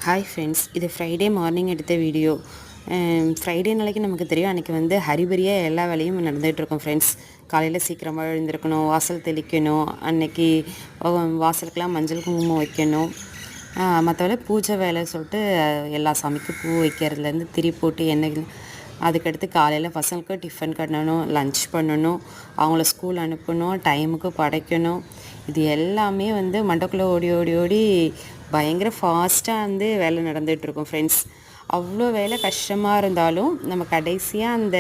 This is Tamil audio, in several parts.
ஹாய் ஃப்ரெண்ட்ஸ், இது ஃப்ரைடே மார்னிங் எடுத்த வீடியோ. ஃப்ரைடே நாளைக்கு நமக்கு தெரியும் அன்றைக்கி வந்து ஹரிபரியாக எல்லா வேலையும் நடந்துகிட்ருக்கோம் ஃப்ரெண்ட்ஸ். காலையில் சீக்கிரமாக எழுந்திருக்கணும், வாசல் தெளிக்கணும், அன்னைக்கு வாசலுக்கெல்லாம் மஞ்சள் குங்குமம் வைக்கணும், மற்ற பூஜை வேலை சொல்லிட்டு எல்லா சாமிக்கும் பூ வைக்கிறதுலேருந்து திரி போட்டு எண்ணெய், அதுக்கடுத்து காலையில் பசங்களுக்கு டிஃபன் கட்டணும், லன்ச் பண்ணணும், அவங்கள ஸ்கூல் அனுப்பணும், டைமுக்கு படைக்கணும். இது எல்லாமே வந்து மண்டக்குள்ளே ஓடி ஓடி ஓடி பயங்கர ஃபாஸ்ட்டாக வந்து வேலை நடந்துகிட்ருக்கும் ஃப்ரெண்ட்ஸ். அவ்வளோ வேலை கஷ்டமாக இருந்தாலும் நம்ம கடைசியாக அந்த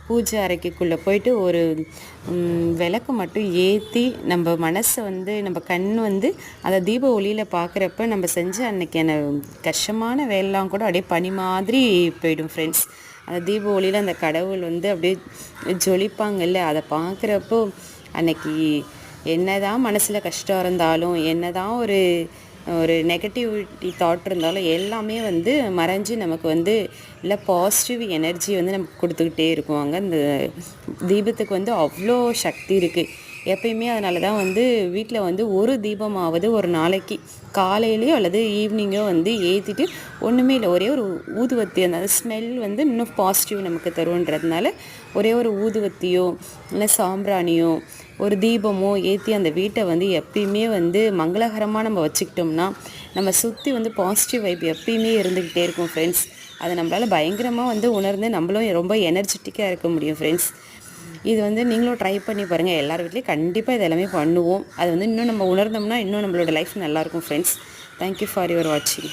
பூஜை அறைக்குள்ளே போயிட்டு ஒரு விளக்கு மட்டும் ஏற்றி நம்ம மனசை வந்து நம்ம கண் வந்து அந்த தீப ஒளியில் பார்க்குறப்ப நம்ம செஞ்ச அன்றைக்கான கஷ்டமான வேலைலாம் கூட அப்படியே பனி மாதிரி போயிடும் ஃப்ரெண்ட்ஸ். அந்த தீப ஒளியில் அந்த கடவுள் வந்து அப்படியே ஜொலிப்பாங்கல்ல, அதை பார்க்குறப்போ அன்னைக்கு என்ன தான் மனசில் கஷ்டம் இருந்தாலும், என்ன தான் ஒரு ஒரு நெகட்டிவிட்டி தாட் இருந்தாலும் எல்லாமே வந்து மறைஞ்சு நமக்கு வந்து இல்லை பாசிட்டிவ் எனர்ஜி வந்து நமக்கு கொடுத்துக்கிட்டே இருக்குவாங்க. இந்த தீபத்துக்கு வந்து அவ்வளோ சக்தி இருக்குது எப்பயுமே. அதனால தான் வந்து வீட்டில் வந்து ஒரு தீபமாவது ஒரு நாளைக்கு காலையிலையோ அல்லது ஈவினிங்கோ வந்து ஏற்றிட்டு, ஒன்றுமே இல்லை, ஒரே ஒரு ஊதுவத்தி, அந்த ஸ்மெல் வந்து இன்னும் பாசிட்டிவ் நமக்கு தருன்றதுனால ஒரே ஒரு ஊதுவத்தியோ இல்லை சாம்பிராணியோ ஒரு தீபமோ ஏற்றி அந்த வீட்டை வந்து எப்பயுமே வந்து மங்களகரமாக நம்ம வச்சுக்கிட்டோம்னா நம்ம சுற்றி வந்து பாசிட்டிவ் வைப் எப்பயுமே இருந்துக்கிட்டே இருக்கும் ஃப்ரெண்ட்ஸ். அதை நம்மளால் பயங்கரமாக வந்து உணர்ந்து நம்மளும் ரொம்ப எனர்ஜெட்டிக்காக இருக்க முடியும் ஃப்ரெண்ட்ஸ். இது வந்து நீங்களும் ட்ரை பண்ணி பாருங்கள். எல்லார் வீட்லேயும் கண்டிப்பாக இது எல்லாமே பண்ணுவோம். அது வந்து இன்னும் நம்ம உணர்ந்தோம்னா இன்னும் நம்மளோட லைஃப் நல்லாயிருக்கும் ஃப்ரெண்ட்ஸ். தேங்க்யூ ஃபார் யுவர் வாட்சிங்.